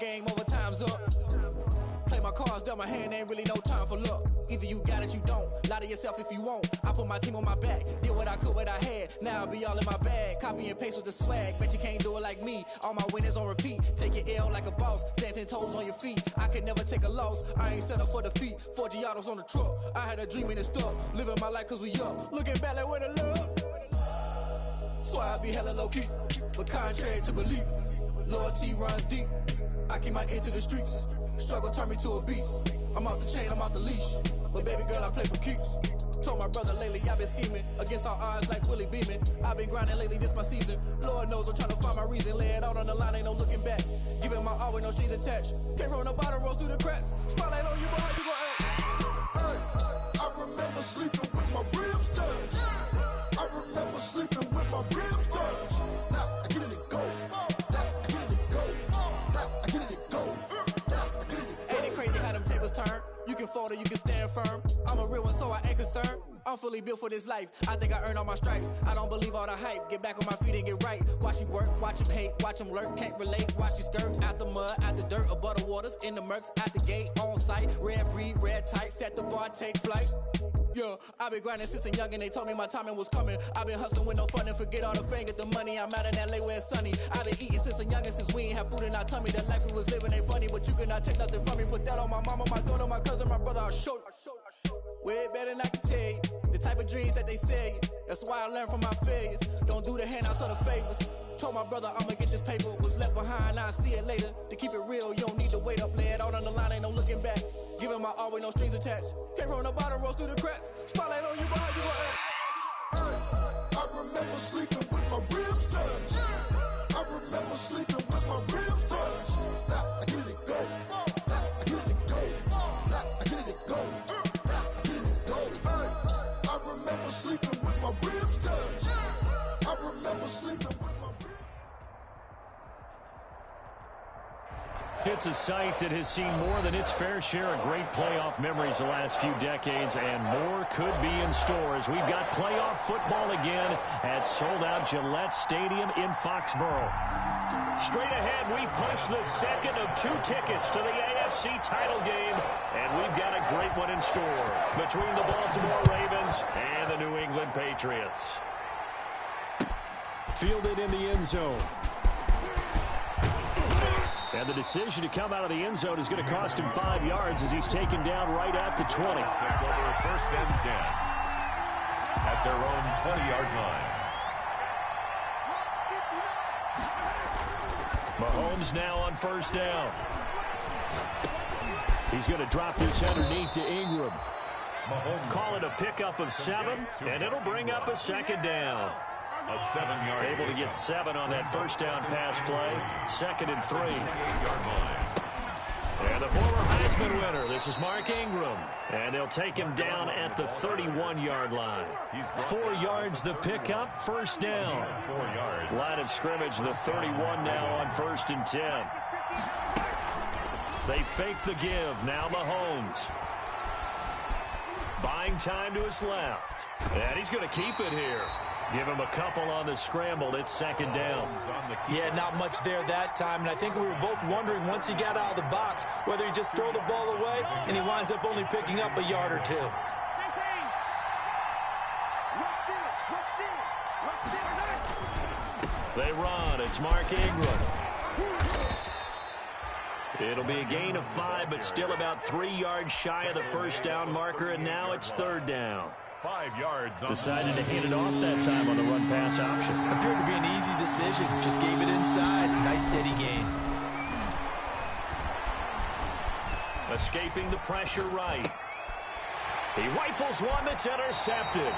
game over, time's up. Play my cards, dealt my hand, ain't really no time for luck. Either you got it, you don't. Lie to yourself if you won't. I put my team on my back, did what I could, what I had. Now I'll be all in my bag. Copy and paste with the swag. Bet you can't do it like me. All my winners on repeat. Take your L like a boss. Stand 10 toes on your feet. I can never take a loss. I ain't set up for defeat. 4 Giottos on the truck. I had a dream and it stuck. Living my life cause we up. Looking back like where the love. So I be hella low key. But contrary to belief, loyalty runs deep. I keep my ear to the streets. Struggle turned me to a beast. I'm off the chain, I'm off the leash. But baby girl, I play for keeps. Told my brother lately, I've been scheming. Against all odds like Willie Beeman. I've been grinding lately, this my season. Lord knows I'm trying to find my reason. Lay it out on the line, ain't no looking back. Giving my all with no strings attached. Came from the bottom, rose through the cracks. Spotlight on you, boy, how you gon' act? Hey, I remember sleeping with my ribs touched. I remember sleeping with my ribs touched. Now I get it and go. Now I get it and go. Now I get it and go. Ain't it crazy how them tables turn? You can fold or you can stand firm. I'm a real one, so I ain't concerned. I'm fully built for this life. I think I earned all my stripes. I don't believe all the hype. Get back on my feet and get right. Watch you work, watch him hate, watch him lurk. Can't relate, watch you skirt. Out the mud, out the dirt, above the waters, in the murks, out the gate, on site. Red breed, red tight, set the bar, take flight. Yeah, I've been grinding since a youngin', they told me my timing was coming. I've been hustling with no fun and forget all the fame, get the money. I'm out in LA where it's sunny. I've been eating since a youngin', since we ain't have food in our tummy. The life we was living ain't funny, but you cannot take nothing from me. Put that on my mama, my daughter, my cousin, my brother, I'll show you. Way better than I can tell you. The type of dreams that they sell you. That's why I learned from my failures. Don't do the handouts or the favors. Told my brother I'ma get this paper. Was left behind, I'll see it later. To keep it real, you don't need to wait up. Lay it out on the line, ain't no looking back. Giving my all with no strings attached. Came from the bottom, rose through the cracks. Spotlight on you, boy, how you gon' act? Hey, I remember sleeping with my ribs touched. I remember sleeping with my ribs touched. Now I get it and go. Now I get it and go. Now I get it and go. Now I get it and go. Hey, I remember sleeping with my ribs touched. I remember sleeping with my ribs. It's a site that has seen more than its fair share of great playoff memories the last few decades, and more could be in store as we've got playoff football again at sold-out Gillette Stadium in Foxborough. Straight ahead, we punch the second of 2 tickets to the AFC title game, and we've got a great one in store between the Baltimore Ravens and the New England Patriots. Fielded in the end zone. And the decision to come out of the end zone is going to cost him 5 yards as he's taken down right at the 20. Take over 1st and 10 at their own 20-yard line. Mahomes now on 1st down. He's going to drop this underneath to Ingram. Mahomes call it a pickup of 7, and it'll bring up a 2nd down. A 7-yard. Able to get 7 on that 1st down pass play. 2nd and 3. 8-yard line. And the former Heisman winner, this is Mark Ingram. And they'll take him down at the 31-yard line. 4 yards the pickup, 1st down. 4 yards. Line of scrimmage, the 31 now on 1st and 10. They fake the give, now Mahomes. Buying time to his left. And he's going to keep it here. Give him a couple on the scramble. It's 2nd down. Yeah, not much there that time. And I think we were both wondering once he got out of the box whether he just throw the ball away and he winds up only picking up a yard or 2. They run. It's Mark Ingram. It'll be a gain of 5, but still about 3 yards shy of the 1st down marker, and now it's 3rd down. 5 yards. Decided to hand it off that time on the run-pass option. Appeared to be an easy decision. Just gave it inside. Nice steady gain. Escaping the pressure right. He rifles one that's intercepted.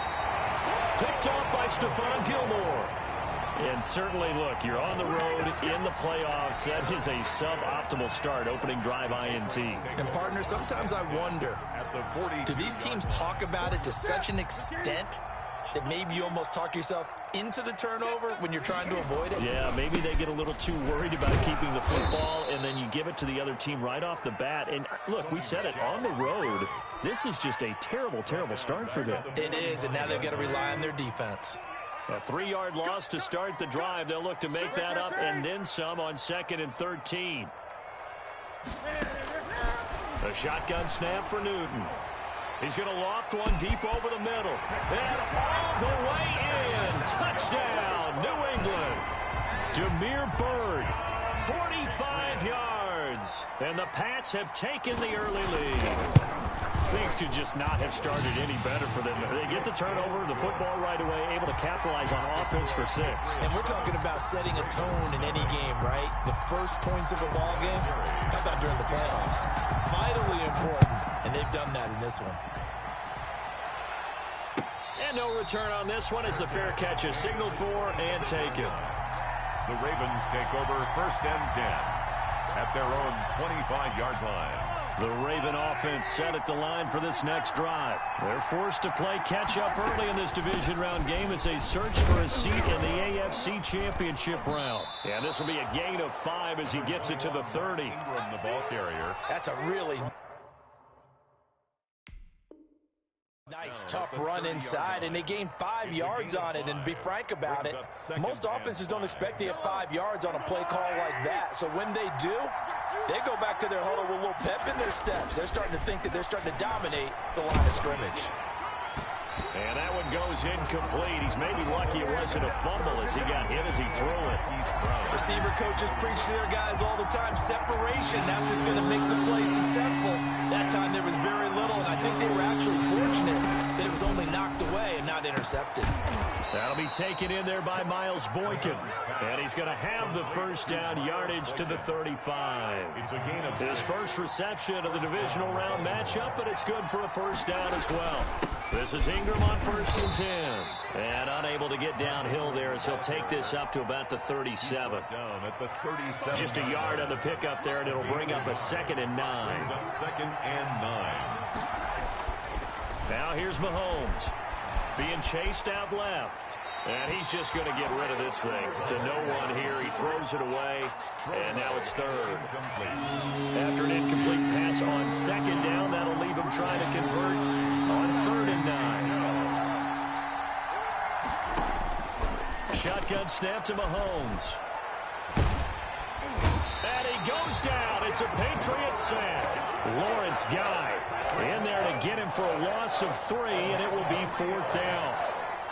Picked off by Stephon Gilmore. And certainly, look, you're on the road in the playoffs. That is a suboptimal start, opening drive INT. And, partner, sometimes I wonder, do these teams talk about it to such an extent that maybe you almost talk yourself into the turnover when you're trying to avoid it? Yeah, maybe they get a little too worried about keeping the football, and then you give it to the other team right off the bat. And, look, we said it, on the road, this is just a terrible, terrible start for them. It is, and now they've got to rely on their defense. A 3-yard loss to start the drive. They'll look to make that up and then some on 2nd and 13. A shotgun snap for Newton. He's going to loft one deep over the middle. And all the way in. Touchdown, New England. Damiere Byrd, 45 yards. And the Pats have taken the early lead. Things could just not have started any better for them. They get the turnover, the football right away, able to capitalize on offense for 6. And we're talking about setting a tone in any game, right? The first points of a ball game, how about during the playoffs? Vitally important, and they've done that in this one. And no return on this one as the fair catch is signaled for and taken. The Ravens take over 1st and 10 at their own 25-yard line. The Raven offense set at the line for this next drive. They're forced to play catch-up early in this division round game as they search for a seat in the AFC Championship round. And this will be a gain of 5 as he gets it to the 30. From the ball carrier. That's a really nice, tough run inside, and they gained 5 yards on it. And to be frank about it, most offenses don't expect to get 5 yards on a play call like that. So when they do, they go back to their huddle with a little pep in their steps. They're starting to think that they're starting to dominate the line of scrimmage. And that one goes incomplete. He's maybe lucky it wasn't a fumble as he got hit as he threw it. Receiver coaches preach to their guys all the time. Separation, that's what's going to make the play successful. That time there was very little, and I think they were actually fortunate that it was only knocked away and not intercepted. That'll be taken in there by Miles Boykin. And he's going to have the first down yardage to the 35. It's a gain of His first reception of the divisional round matchup, but it's good for a first down as well. This is Ingram on 1st and 10. And unable to get downhill there as he'll take this up to about the 37. down at the 37. Just a yard on the pickup there, and it'll bring up a 2nd and 9. Brings up 2nd and 9. Now here's Mahomes being chased out left. And he's just going to get rid of this thing to no one here. He throws it away, and now it's 3rd. After an incomplete pass on 2nd down, that'll leave him trying to convert on 3rd and 9. Shotgun snap to Mahomes. And he goes down. It's a Patriots sack. Lawrence Guy in there to get him for a loss of 3, and it will be 4th down.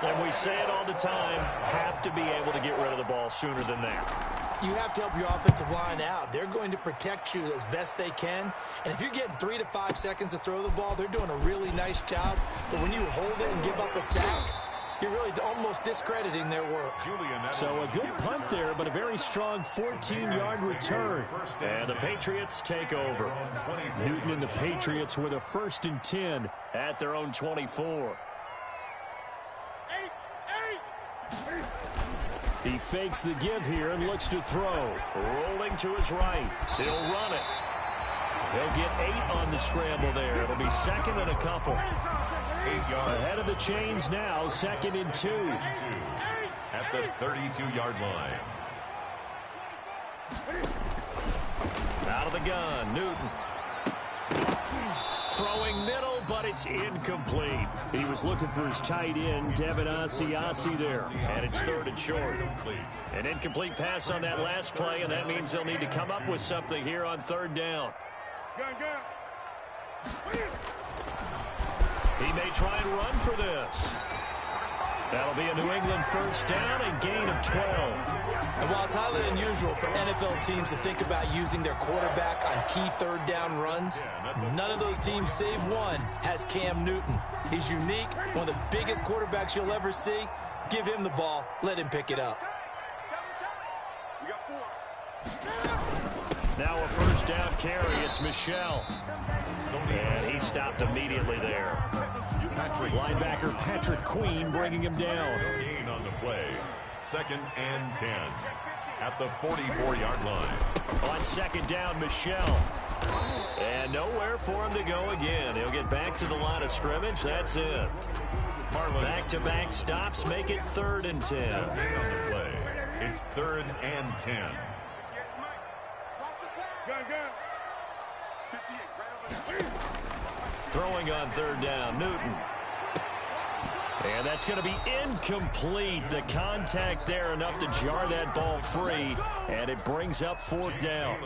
And we say it all the time, have to be able to get rid of the ball sooner than that. You have to help your offensive line out. They're going to protect you as best they can. And if you're getting 3 to 5 seconds to throw the ball, they're doing a really nice job. But when you hold it and give up a sack, you're really almost discrediting their work. So a good punt there, but a very strong 14-yard return. And the Patriots take over. Newton and the Patriots with a 1st and 10 at their own 24. He fakes the give here and looks to throw. Rolling to his right. He'll run it. He'll get 8 on the scramble there. It'll be 2nd and a couple. 8 yards. Ahead of the chains now, 2nd and 2. At the 32-yard line. Out of the gun, Newton. Throwing middle, but it's incomplete. He was looking for his tight end, Devin Asiasi there. And it's 3rd and short. An incomplete pass on that last play, and that means they'll need to come up with something here on 3rd down. He may try and run for this. That'll be a New England 1st down and gain of 12. And while it's highly unusual for NFL teams to think about using their quarterback on key 3rd down runs, none of those teams, save one, has Cam Newton. He's unique, one of the biggest quarterbacks you'll ever see. Give him the ball. Let him pick it up. Now a 1st down carry. It's Michel. And he stopped immediately there. Linebacker Patrick Queen bringing him down. Gain on the play. 2nd and 10 at the 44-yard line. On 2nd down, Michel. And nowhere for him to go again. He'll get back to the line of scrimmage. That's it. Back-to-back stops make it 3rd and 10. Gain on the play. It's 3rd and 10. Throwing on 3rd down, Newton. And that's going to be incomplete. The contact there enough to jar that ball free, and it brings up 4th down.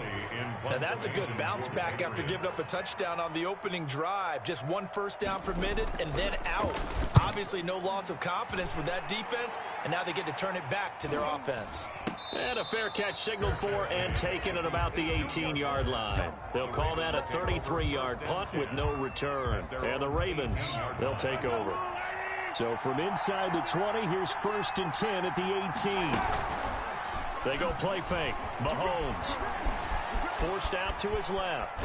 Now that's a good bounce back after giving up a touchdown on the opening drive. Just 1 first down permitted and then out. Obviously no loss of confidence with that defense, and now they get to turn it back to their offense. And a fair catch signaled for and taken at about the 18-yard line. They'll call that a 33-yard punt with no return. And the Ravens, they'll take over. So from inside the 20, here's 1st and 10 at the 18. They go play fake. Mahomes forced out to his left.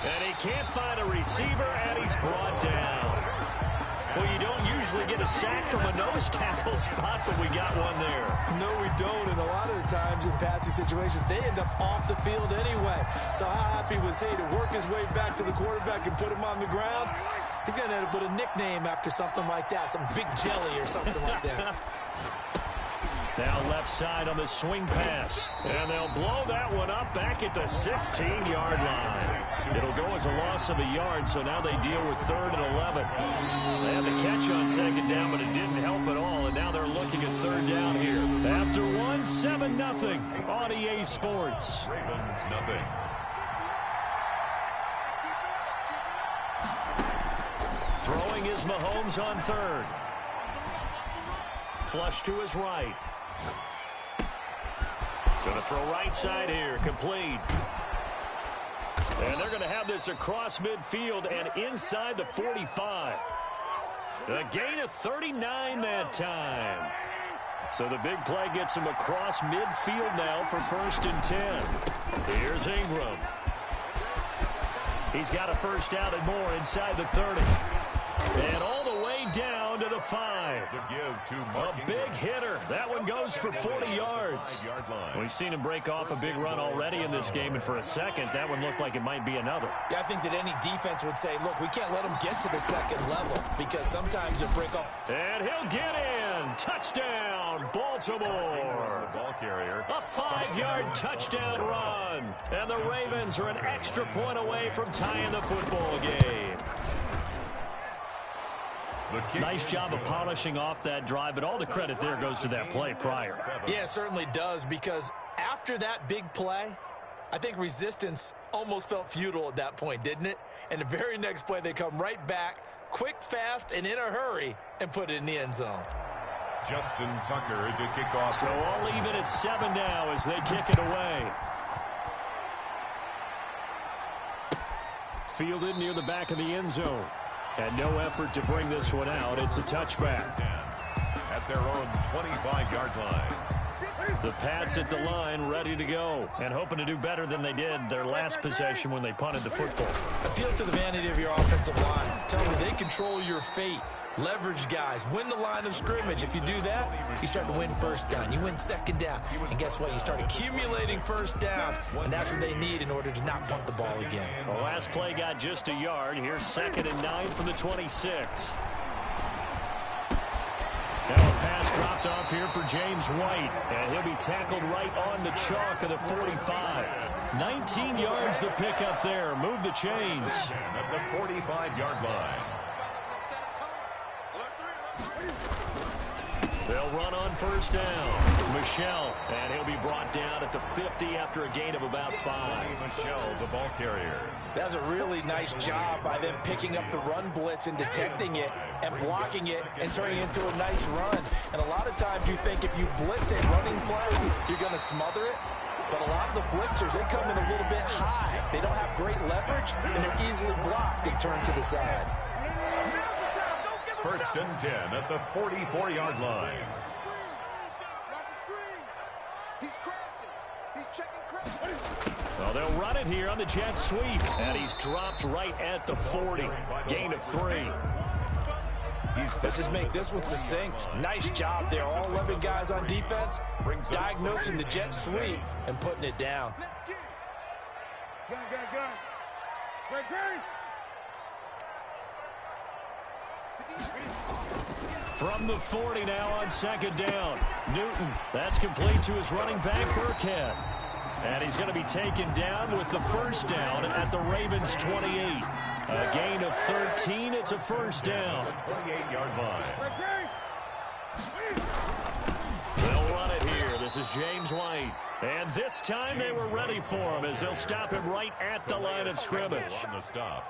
And he can't find a receiver, and he's brought down. Well, you don't usually get a sack from a nose tackle spot, but we got one there. No, we don't, and a lot of the times in passing situations, they end up off the field anyway. So how happy was he to work his way back to the quarterback and put him on the ground? He's going to end up with a nickname after something like that, some Big Jelly or something like that. Now left side on the swing pass. And they'll blow that one up back at the 16-yard line. It'll go as a loss of a yard, so now they deal with 3rd and 11. They had the catch on 2nd down, but it didn't help at all, and now they're looking at 3rd down here. After 1, 7-0 on EA Sports. Ravens nothing. Throwing is Mahomes on 3rd. Flush to his right. Going to throw right side here. Complete. And they're going to have this across midfield and inside the 45. A gain of 39 that time. So the big play gets him across midfield now for 1st and 10. Here's Ingram. He's got a 1st down and more inside the 30. And all the way down to the 5. A big hitter. That one goes for 40 yards. We've seen him break off a big run already in this game, and for a second, that one looked like it might be another. Yeah, I think that any defense would say, look, we can't let him get to the 2nd level because sometimes he'll break off. And he'll get in. Touchdown, Baltimore. Ball carrier. A 5-yard touchdown run. And the Ravens are an extra point away from tying the football game. Nice job of polishing off that drive, but all the credit there goes to that play prior. Yeah, it certainly does, because after that big play, I think resistance almost felt futile at that point, didn't it? And the very next play, they come right back, quick, fast, and in a hurry, and put it in the end zone. Justin Tucker to kick off. So all even at 7 now as they kick it away. Fielded near the back of the end zone. And no effort to bring this one out. It's a touchback. At their own 25-yard line. The Pats at the line ready to go and hoping to do better than they did their last possession when they punted the football. Appeal to the vanity of your offensive line. Tell them they control your fate. Leverage guys. Win the line of scrimmage. If you do that, you start to win 1st down. You win 2nd down. And guess what? You start accumulating 1st downs. And that's what they need in order to not punt the ball again. The last play got just a yard. Here's 2nd and 9 from the 26. Now a pass dropped off here for James White. And he'll be tackled right on the chalk of the 45. 19 yards the pick up there. Move the chains. At the 45-yard line. They'll run on 1st down. Michel, and he'll be brought down at the 50 after a gain of about 5. Michel, the ball carrier. That's a really nice job by them picking up the run blitz and detecting it and blocking it and turning it into a nice run. And a lot of times you think if you blitz a running play, you're going to smother it. But a lot of the blitzers, they come in a little bit high. They don't have great leverage, and they're easily blocked and turned to the side. 1st and 10 at the 44-yard line. Well, they'll run it here on the jet sweep. And he's dropped right at the 40. Gain of 3. Let's just make this one succinct. Nice job there. All 11 guys on defense diagnosing the jet sweep and putting it down. From the 40 now on 2nd down. Newton, that's complete to his running back, Burkhead. And he's going to be taken down with the 1st down at the Ravens' 28. A gain of 13. It's a 1st down. 28-yard line. This is James White. And this time they were ready for him as they'll stop him right at the line of scrimmage.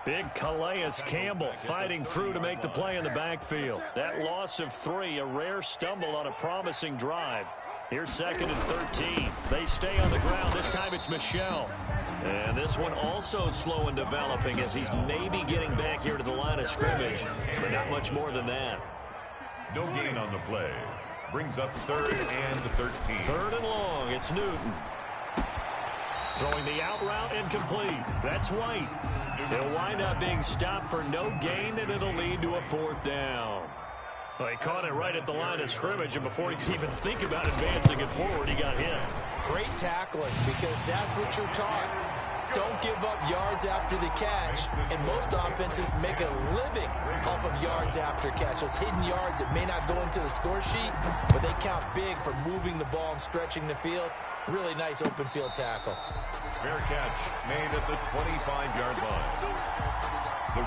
Big Calais Campbell fighting through to make the play in the backfield. That loss of 3, a rare stumble on a promising drive. Here's 2nd and 13. They stay on the ground. This time it's Michel. And this one also slow in developing as he's maybe getting back here to the line of scrimmage, but not much more than that. No gain on the play. Brings up 3rd and 13. 3rd and long. It's Newton. Throwing the out route incomplete. That's White. He'll wind up being stopped for no gain, and it'll lead to a 4th down. Well, he caught it right at the line of scrimmage, and before he could even think about advancing it forward, he got hit. Great tackling, because that's what you're taught. Don't give up yards after the catch, and most offenses make a living off of yards after catch. Those hidden yards that may not go into the score sheet, but they count big for moving the ball and stretching the field. Really nice open field tackle. Fair catch made at the 25-yard line. The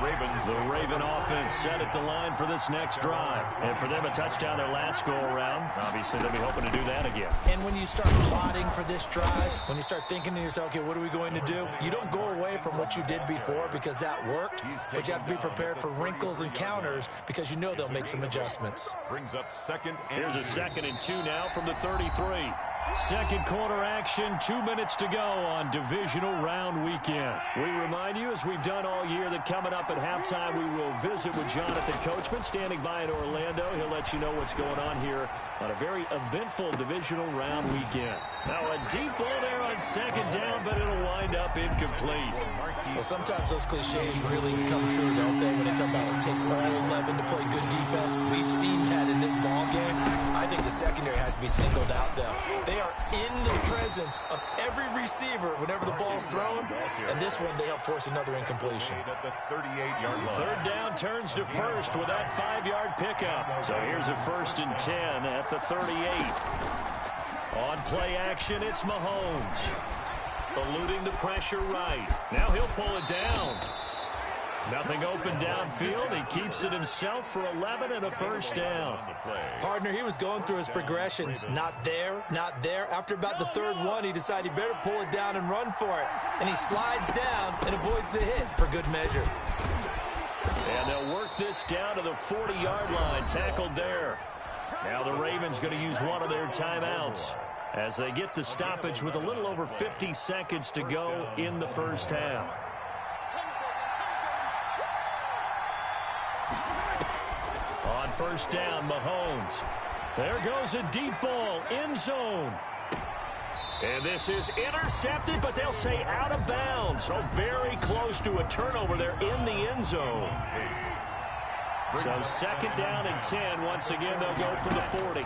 Raven offense set at the line for this next drive. And for them, a touchdown their last go-around. Obviously, they'll be hoping to do that again. And when you start plotting for this drive, when you start thinking to yourself, okay, what are we going to do? You don't go away from what you did before because that worked, but you have to be prepared for wrinkles and counters because you know they'll make some adjustments. Brings up 2nd and Here's a 2nd and 2 now from the 33. Second quarter action, 2 minutes to go on divisional round weekend. We remind you, as we've done all year, that coming up at halftime, we will visit with Jonathan Coachman, standing by in Orlando. He'll let you know what's going on here on a very eventful divisional round weekend. Now, a deep ball there on 2nd down, but it'll wind up incomplete. Well, sometimes those cliches really come true, don't they? When they talk about it takes all 11 to play good defense. We've seen that in this ball game. I think the secondary has to be singled out, though. They are in the presence of every receiver whenever the ball's thrown, and this one they help force another incompletion. at the 38-yard line. 3rd down turns to 1st with that 5-yard pickup. So here's a 1st and 10 at the 38. On play action, it's Mahomes. Eluding the pressure right. Now he'll pull it down. Nothing open downfield. He keeps it himself for 11 and a 1st down. Partner, he was going through his progressions. Not there, not there. After about the 3rd one, he decided he better pull it down and run for it. And he slides down and avoids the hit for good measure. And they'll work this down to the 40-yard line. Tackled there. Now the Ravens going to use one of their timeouts as they get the stoppage with a little over 50 seconds to go in the 1st half. On 1st down, Mahomes. There goes a deep ball, end zone. And this is intercepted, but they'll say out of bounds. So very close to a turnover there in the end zone. So 2nd down and 10. Once again, they'll go from the 40.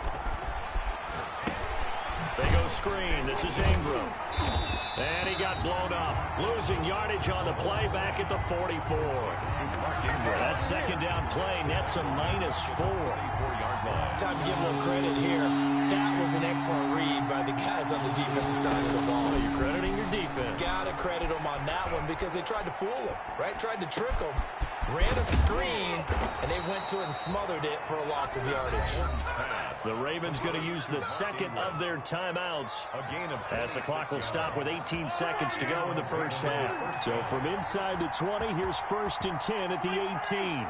They go screen. This is Ingram. And he got blown up. Losing yardage on the play back at the 44. That 2nd down play nets a -4. Time to give a little credit here. That was an excellent read by the guys on the defensive side of the ball. You're crediting your defense. Got to credit them on that one because they tried to fool him, right? Tried to trick him. Ran a screen, and they went to it and smothered it for a loss of yardage. The Ravens going to use the 2nd of their timeouts as the clock will stop with 18 seconds to go in the 1st half. So from inside the 20, here's 1st and 10 at the 18.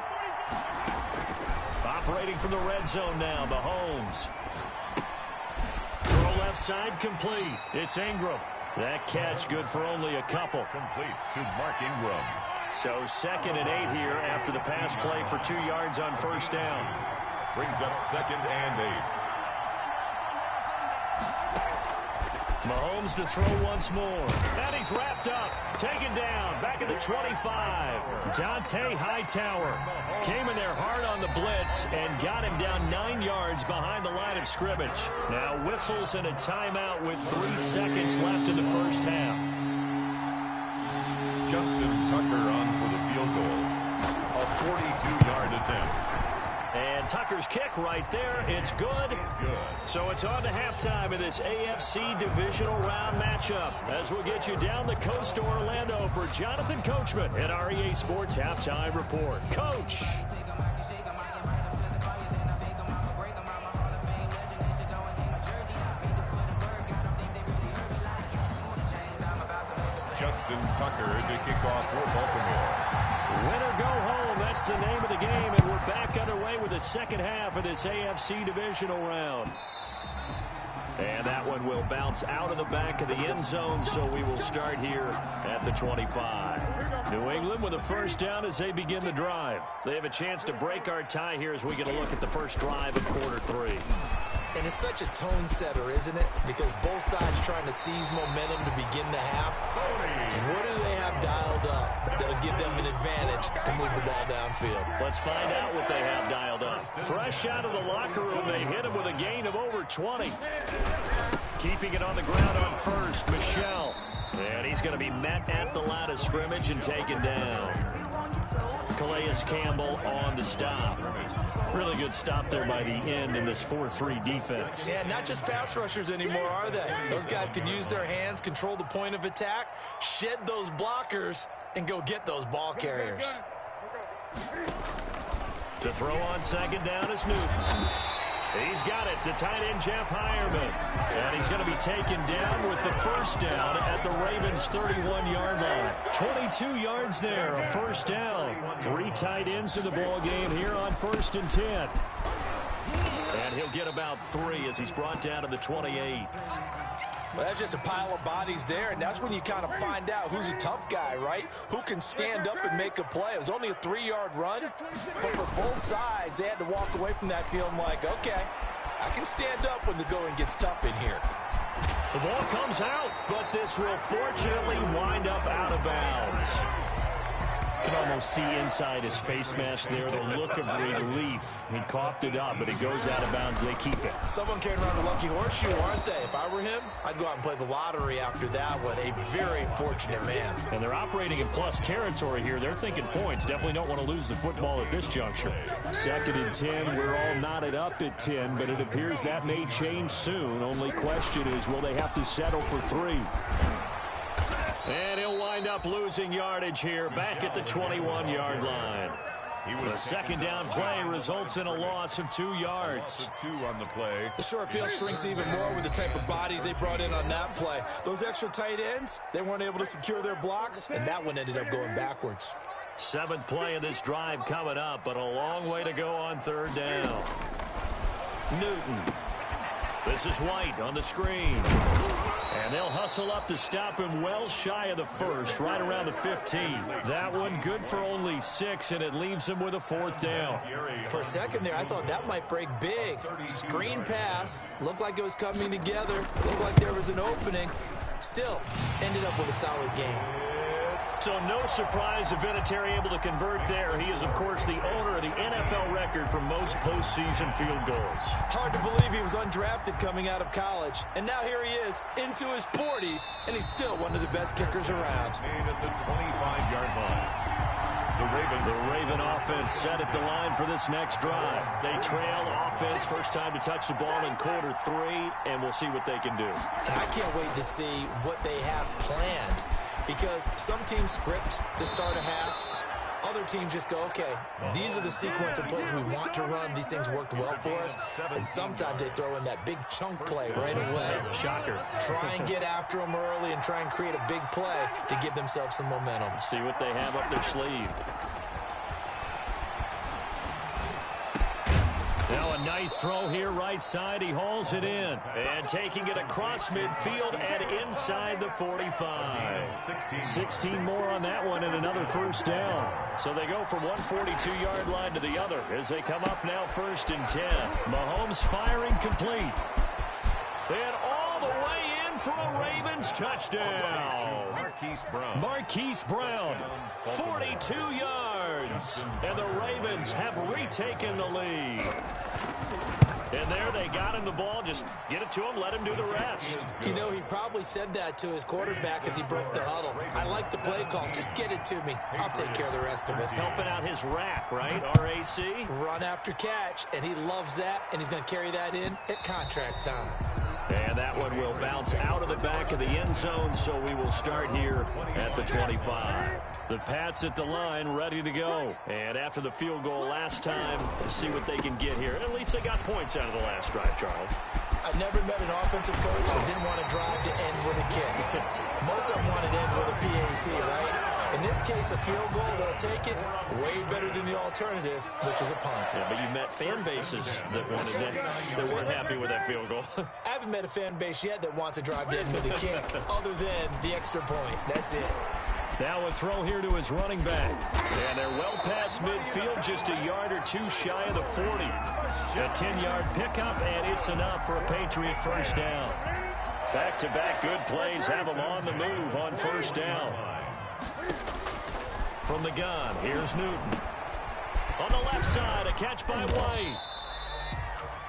Operating from the red zone now, Mahomes. Throw left side complete. It's Ingram. That catch good for only a couple. Complete to Mark Ingram. So 2nd and 8 here after the pass play for 2 yards on 1st down. Brings up 2nd and 8. Mahomes to throw once more. And he's wrapped up. Taken down. Back at the 25. Dante Hightower came in there hard on the blitz and got him down 9 yards behind the line of scrimmage. Now whistles and a timeout with 3 seconds left in the 1st half. Justin Tucker on for the field goal. A 42-yard attempt. And Tucker's kick right there. It's good. It's good. So it's on to halftime of this AFC divisional round matchup as we'll get you down the coast to Orlando for Jonathan Coachman at our EA Sports Halftime Report. Coach. Justin Tucker to kick off for Baltimore. Win or go home, that's the name of the game, and we're back underway with the second half of this AFC divisional round. And that one will bounce out of the back of the end zone, so we will start here at the 25. New England with a first down as they begin the drive. They have a chance to break our tie here as we get a look at the first drive of quarter 3. And it's such a tone setter, isn't it? Because both sides trying to seize momentum to begin the half. What do they have dialed up that'll give them an advantage to move the ball downfield? Let's find out what they have dialed up. Fresh out of the locker room, they hit him with a gain of over 20. Keeping it on the ground on first, Michel. And he's going to be met at the line of scrimmage and taken down. Calais Campbell on the stop. Really good stop there by the end in this 4-3 defense. Yeah, not just pass rushers anymore, are they? Those guys can use their hands, control the point of attack, shed those blockers, and go get those ball carriers. To throw on second down is Newton. He's got it, the tight end Jeff Heuerman. And he's going to be taken down with the first down at the Ravens' 31-yard line. 22 yards there, a first down. 3 tight ends in the ball game here on 1st and 10. And he'll get about 3 as he's brought down to the 28. Well, that's just a pile of bodies there, and that's when you kind of find out who's a tough guy, right? Who can stand up and make a play. It was only a 3-yard run, but for both sides, they had to walk away from that feeling like, okay, I can stand up when the going gets tough in here. The ball comes out, but this will fortunately wind up out of bounds. You can almost see inside his face mask there the look of relief. He coughed it up, but it goes out of bounds. They keep it. Someone carrying around a lucky horseshoe, aren't they? If I were him, I'd go out and play the lottery after that one. A very fortunate man. And they're operating in plus territory here. They're thinking points. Definitely don't want to lose the football at this juncture. 2nd and 10. We're all knotted up at 10, but it appears that may change soon. Only question is, will they have to settle for 3? And he'll wind up losing yardage here back at the 21-yard line. The second down play results in a loss of 2 yards. 2 on the play. The short field shrinks even more with the type of bodies they brought in on that play. Those extra tight ends, they weren't able to secure their blocks, and that one ended up going backwards. 7th play of this drive coming up, but a long way to go on 3rd down. Newton. This is White on the screen. And they'll hustle up to stop him well shy of the 1st, right around the 15. That one good for only 6, and it leaves him with a 4th down. For a second there, I thought that might break big. Screen pass. Looked like it was coming together. Looked like there was an opening. Still, ended up with a solid game. So no surprise if Vinatieri able to convert there. He is, of course, the owner of the NFL record for most postseason field goals. Hard to believe he was undrafted coming out of college. And now here he is, into his 40s, and he's still one of the best kickers around. At the 25-yard line. The Raven offense set at the line for this next drive. They trail offense, first time to touch the ball in quarter 3, and we'll see what they can do. And I can't wait to see what they have planned. Because some teams script to start a half. Other teams just go, okay, these are the sequence of plays we want to run. These things worked well for us. And sometimes they throw in that big chunk play right away. Shocker. Try and get after them early and try and create a big play to give themselves some momentum. See what they have up their sleeve. Now a nice throw here right side. He hauls it in. And taking it across midfield and inside the 45. 16 more on that one and another first down. So they go from one 42-yard line to the other as they come up now 1st and 10. Mahomes firing complete. And all the way in for a Ravens touchdown. Marquise Brown, 42 yards. And the Ravens have retaken the lead. And there they got him the ball. Just get it to him, let him do the rest. You know, he probably said that to his quarterback as he broke the huddle. I like the play call. Just get it to me. I'll take care of the rest of it. Helping out his rack, right? RAC? Run after catch, and he loves that, and he's going to carry that in at contract time. And that one will bounce out of the back of the end zone, so we will start here at the 25. The Pats at the line, ready to go. And after the field goal last time, to see what they can get here. At least they got points out of the last drive, Charles. I never met an offensive coach that didn't want to drive to end with a kick. Most of them wanted to end with a PAT, right? In this case, a field goal, they'll take it way better than the alternative, which is a punt. Yeah, but you met fan bases that wanted that weren't happy with that field goal. I haven't met a fan base yet that wants to drive to end with a kick, other than the extra point. That's it. Now a throw here to his running back. And they're well past midfield, just a yard or two shy of the 40. A 10-yard pickup, and it's enough for a Patriot first down. Back-to-back good plays have them on the move on first down. From the gun, here's Newton. On the left side, a catch by White.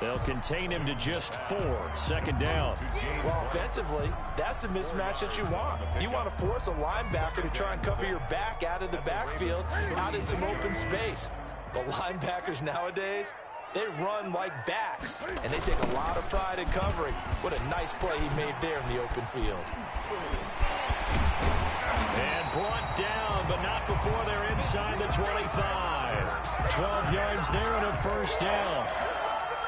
They'll contain him to just 4. Second down. Well, offensively, that's the mismatch that you want. You want to force a linebacker to try and cover your back out of the backfield, out in some open space. The linebackers nowadays, they run like backs, and they take a lot of pride in covering. What a nice play he made there in the open field. And brought down, but not before they're inside the 25. 12 yards there and a first down.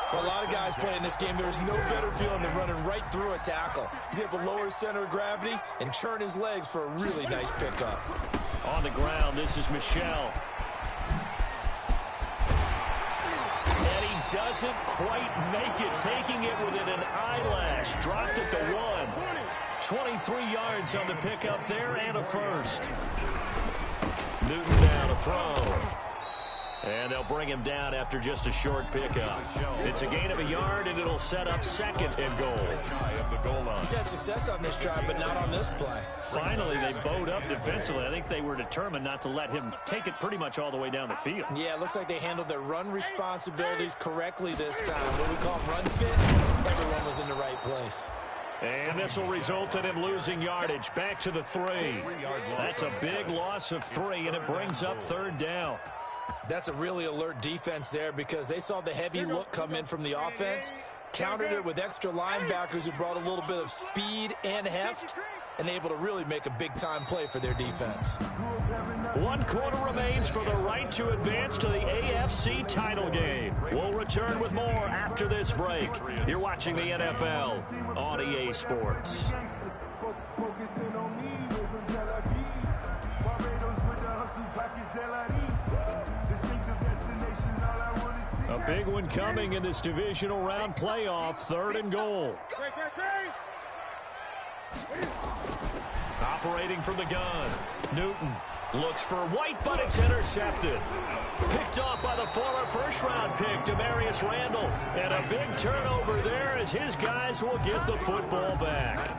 For a lot of guys playing this game, there's no better feeling than running right through a tackle. He's able to lower his center of gravity and churn his legs for a really nice pickup. On the ground, this is Michel. And he doesn't quite make it, taking it within an eyelash. Dropped at the 1. 23 yards on the pickup there and a first. Newton down to throw. And they'll bring him down after just a short pickup. It's a gain of a yard, and it'll set up second and goal. He's had success on this drive, but not on this play. Finally, they bowed up defensively. I think they were determined not to let him take it pretty much all the way down the field. Yeah, it looks like they handled their run responsibilities correctly this time. What we call run fits, everyone was in the right place. And this will result in him losing yardage. Back to the 3. That's a big loss of 3, and it brings up third down. That's a really alert defense there because they saw the heavy look come in from the offense, countered it with extra linebackers who brought a little bit of speed and heft, and able to really make a big-time play for their defense. 1 quarter remains for the right to advance to the AFC title game. We'll return with more after this break. You're watching the NFL on EA Sports. A big one coming in this divisional round playoff, 3rd and goal. Operating from the gun, Newton looks for White, but it's intercepted. Picked off by the former first-round pick, Demarius Randall. And a big turnover there as his guys will get the football back.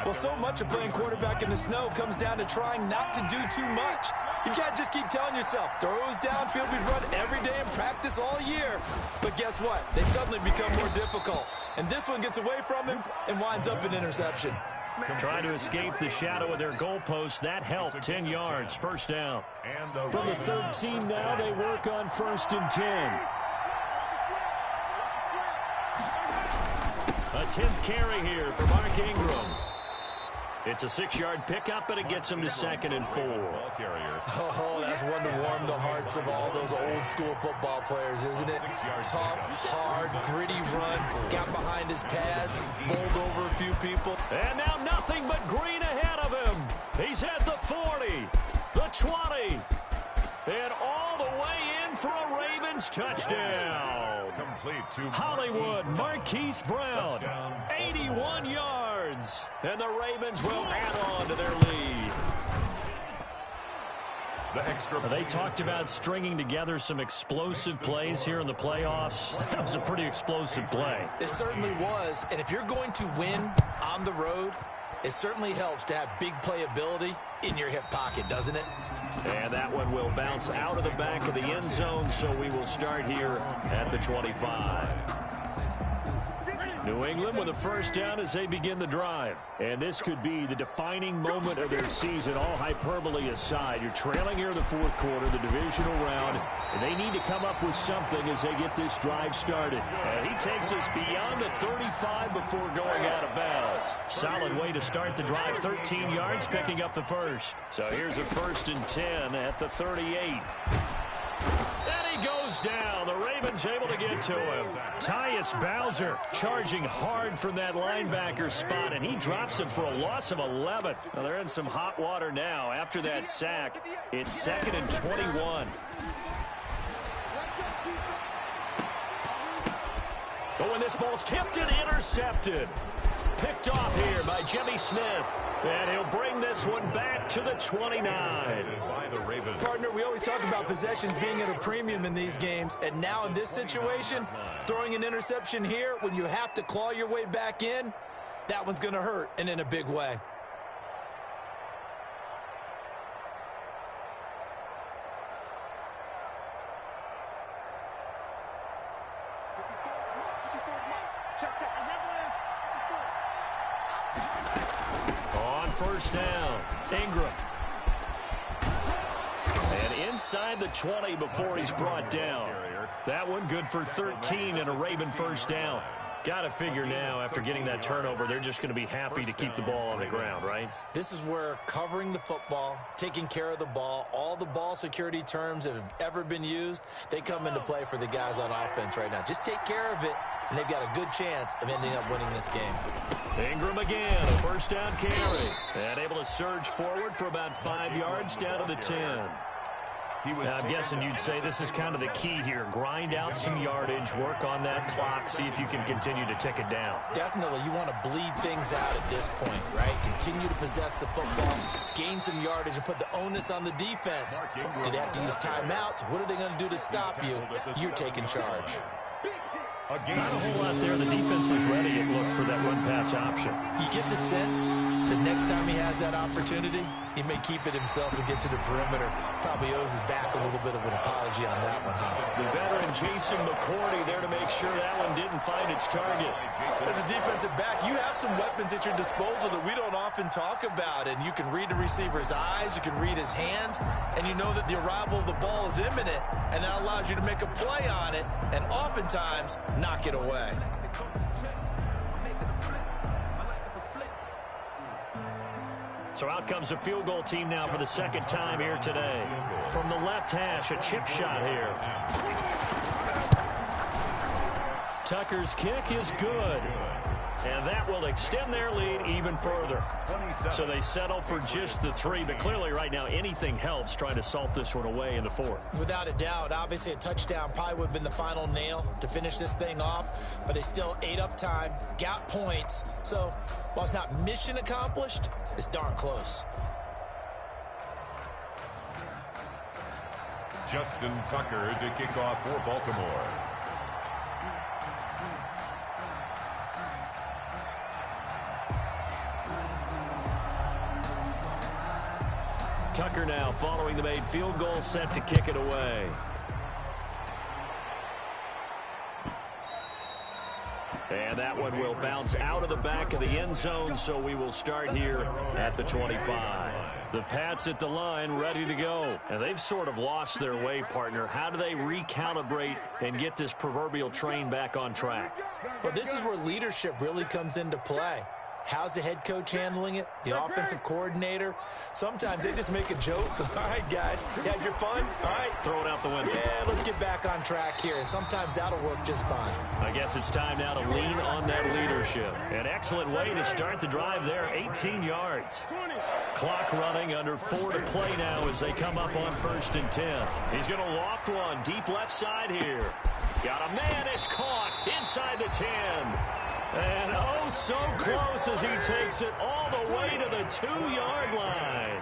Well, so much of playing quarterback in the snow comes down to trying not to do too much. You can't just keep telling yourself, throws downfield we run every day in practice all year. But guess what? They suddenly become more difficult. And this one gets away from him and winds up an interception. Trying to escape the shadow of their goalpost. That helped. 10 yards, first down. From the 13 now, they work on 1st and 10. A 10th carry here for Mark Ingram. It's a 6-yard pickup, but it gets him to 2nd and 4. Oh, that's one to warm the hearts of all those old-school football players, isn't it? Tough, hard, gritty run, got behind his pads, bowled over a few people. And now nothing but green ahead of him. He's at the 40, the 20, and all the way in for a Ravens touchdown. Hollywood Marquise Brown, 81 yards, and the Ravens will add on to their lead. They talked about stringing together some explosive plays here in the playoffs. That was a pretty explosive play. It certainly was, and if you're going to win on the road, it certainly helps to have big playability in your hip pocket, doesn't it? And that one will bounce out of the back of the end zone, so we will start here at the 25. New England with a first down as they begin the drive. And this could be the defining moment of their season, all hyperbole aside. You're trailing here in the 4th quarter, the divisional round, and they need to come up with something as they get this drive started. And he takes us beyond the 35 before going out of bounds. Solid way to start the drive, 13 yards, picking up the first. So here's a 1st and 10 at the 38. And he goes down. The Ravens one's able to get to him. Tyus Bowser charging hard from that linebacker spot, and he drops him for a loss of 11. Well, they're in some hot water now. After that sack, it's 2nd and 21. But when this ball's tipped and intercepted, picked off here by Jimmy Smith. And he'll bring this one back to the 29. Partner, we always talk about possessions being at a premium in these games. And now in this situation, throwing an interception here when you have to claw your way back in, that one's going to hurt, and in a big way. On first down, Ingram. And inside the 20 before he's brought down. That one good for 13 and a Raven first down. Got to figure now, after getting that turnover, they're just going to be happy to keep the ball on the ground, right? This is where covering the football, taking care of the ball, all the ball security terms that have ever been used, they come into play for the guys on offense right now. Just take care of it, and they've got a good chance of ending up winning this game. Ingram again, a first down carry. And able to surge forward for about 5 yards down to the 10. Now, I'm guessing you'd say this is kind of the key here. Grind out some yardage, work on that clock, see if you can continue to tick it down. Definitely, you want to bleed things out at this point, right? Continue to possess the football, gain some yardage, and put the onus on the defense. Do they have to use timeouts? What are they going to do to stop you? You're taking charge. Not a whole lot there. The defense was ready, it looked, for that run-pass option. You get the sense that next time he has that opportunity, he may keep it himself and get to the perimeter. Probably owes his back a little bit of an apology on that one, huh? The veteran Jason McCourty there to make sure that one didn't find its target. As a defensive back, you have some weapons at your disposal that we don't often talk about, and you can read the receiver's eyes, you can read his hands, and you know that the arrival of the ball is imminent, and that allows you to make a play on it, and oftentimes knock it away. So out comes a field goal team now for the second time here today. From the left hash, a chip shot here. Tucker's kick is good. And that will extend their lead even further. So they settle for just the 3, but clearly right now anything helps trying to salt this one away in the 4th. Without a doubt, obviously a touchdown probably would have been the final nail to finish this thing off, but they still ate up time, got points. So while it's not mission accomplished, it's darn close. Justin Tucker to kick off for Baltimore. Tucker now following the made field goal, set to kick it away. And that one will bounce out of the back of the end zone, so we will start here at the 25. The Pats at the line, ready to go. And they've sort of lost their way, partner. How do they recalibrate and get this proverbial train back on track? Well, this is where leadership really comes into play. How's the head coach handling it? The offensive coordinator? Sometimes they just make a joke. All right, guys, you had your fun? All right. Throw it out the window. Yeah, let's get back on track here. And sometimes that'll work just fine. I guess it's time now to lean on that leadership. An excellent way to start the drive there, 18 yards. Clock running, under 4 to play now as they come up on 1st and 10. He's going to loft one deep left side here. Got a man, it's caught inside the 10. And oh, so close as he takes it all the way to the 2-yard line.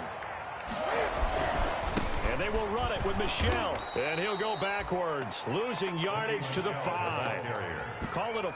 And they will run it with Michel. And he'll go backwards, losing yardage to the 5. Call it a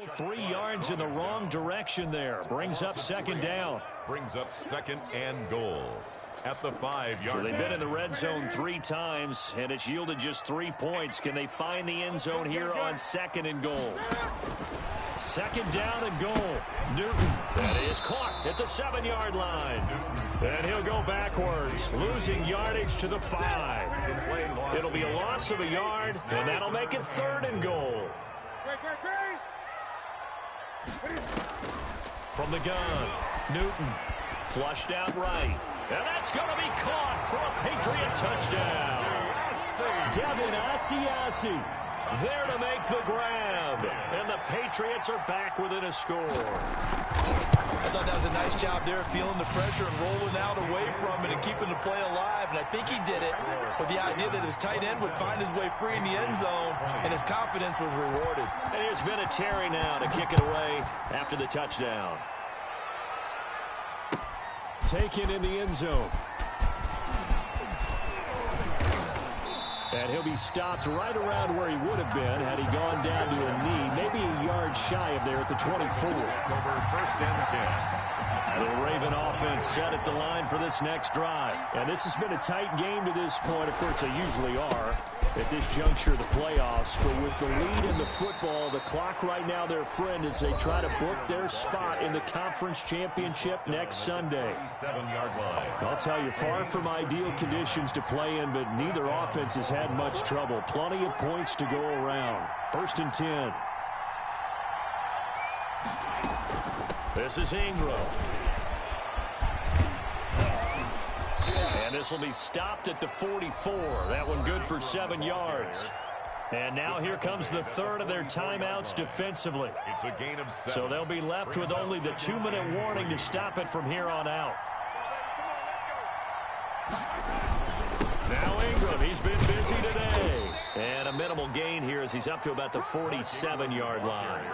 3 yards in the wrong direction there. Brings up second down. Brings up second and goal at the 5-yard line. So they've been in the red zone 3 times, and it's yielded just 3 points. Can they find the end zone here on second and goal? Second down and goal. Newton. That is caught at the 7-yard line. And he'll go backwards, losing yardage to the 5. It'll be a loss of a yard, and that'll make it third and goal. From the gun, Newton flushed out right. And that's going to be caught for a Patriot touchdown. Devin Asiasi there to make the grab. And the Patriots are back within a score. I thought that was a nice job there, feeling the pressure and rolling out away from it and keeping the play alive. And I think he did it with the idea that his tight end would find his way free in the end zone, and his confidence was rewarded. And here's Vinatieri now to kick it away after the touchdown. Taken in the end zone. And he'll be stopped right around where he would have been had he gone down to a knee, maybe a yard shy of there at the 24. First and 10. The Raven offense set at the line for this next drive. And this has been a tight game to this point. Of course, they usually are at this juncture of the playoffs. But with the lead in the football, the clock right now their friend as they try to book their spot in the conference championship next Sunday. 7-yard line. I'll tell you, far from ideal conditions to play in, but neither offense has had much trouble. Plenty of points to go around. First and 10. This is Ingram. And this will be stopped at the 44. That one good for 7 yards. And now here comes the third of their timeouts defensively. It's a gain of 7. So they'll be left with only the 2-minute warning to stop it from here on out. Now Ingram, he's been busy today. And a minimal gain here as he's up to about the 47-yard line.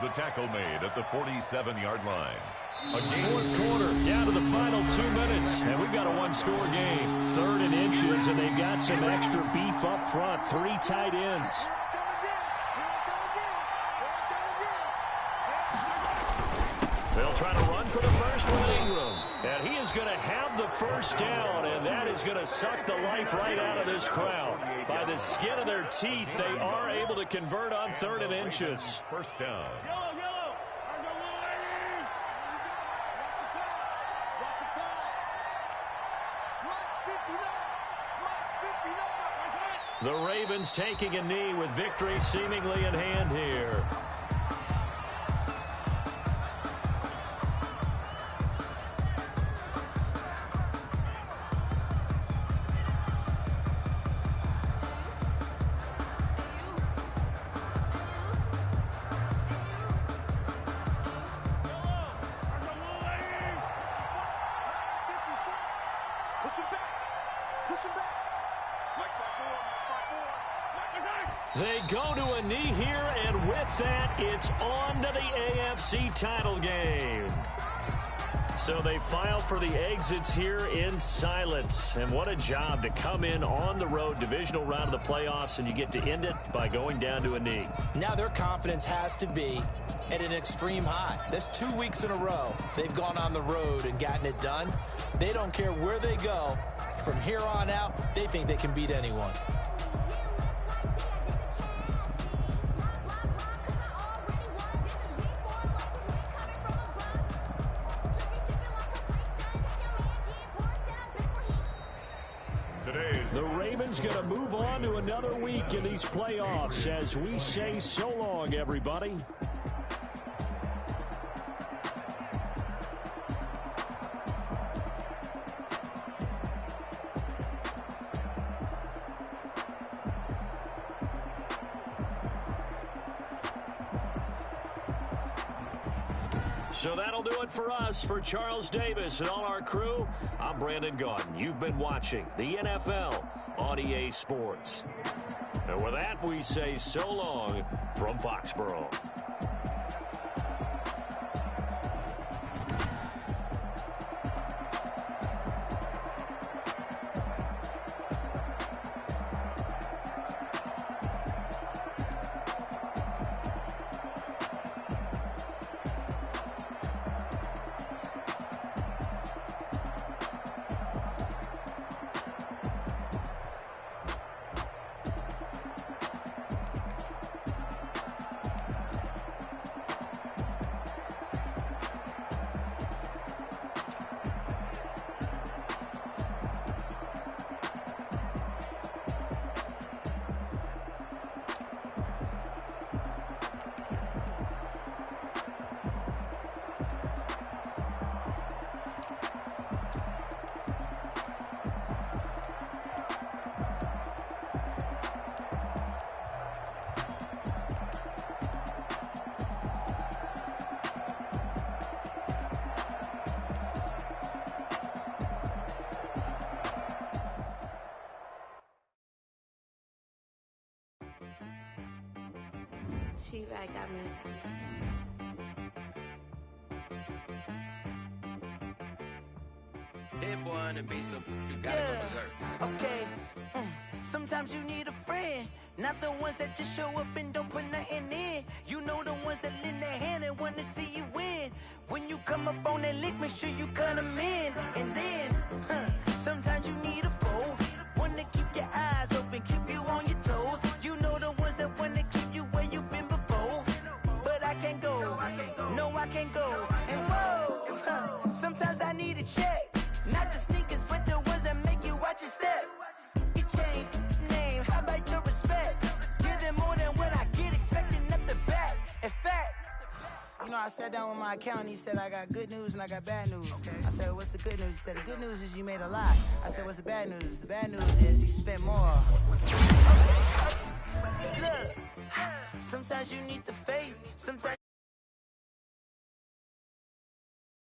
The tackle made at the 47-yard line. Fourth quarter, down to the final 2 minutes, and we've got a one-score game. Third and inches, and they've got some extra beef up front. 3 tight ends. They'll try to run for the first one, Ingram. And he is going to have the first down, and that is going to suck the life right out of this crowd. By the skin of their teeth, they are able to convert on 3rd and inches. First down. The Ravens taking a knee with victory seemingly in hand here. They go to a knee here, and with that, it's on to the AFC title game. So they file for the exits here in silence. And what a job to come in on the road, divisional round of the playoffs, and you get to end it by going down to a knee. Now their confidence has to be at an extreme high. That's 2 weeks in a row they've gone on the road and gotten it done. They don't care where they go. From here on out, they think they can beat anyone. The Ravens going to move on to another week in these playoffs as we say so long, everybody. So that'll do it for us. For Charles Davis and all our crew, I'm Brandon Gaudin. You've been watching the NFL on EA Sports. And with that, we say so long from Foxborough. She-Rag got me. Hit boy on the beat, so you gotta go berserk. Okay. Sometimes you need a friend, not the ones that just show up and don't put nothing in. You know the ones that lend their hand and want to see you win. When you come up on that lick, make sure you cut them in. And then, sometimes you need a foe, one to keep your eyes open, keep you on your toes. You know the ones that want to keep you where you've been before. But I can't go, no I can't go. And whoa, sometimes I need a check. Not the sneakers, but the ones that make you watch your step. You change name, how about your respect? Give them more than what I get, expecting nothing back. In fact, you know, I sat down with my accountant, he said, I got good news and I got bad news. I said, what's the good news? He said, the good news is you made a lot. I said, what's the bad news? The bad news is you spent more. Look, sometimes you need the faith, sometimes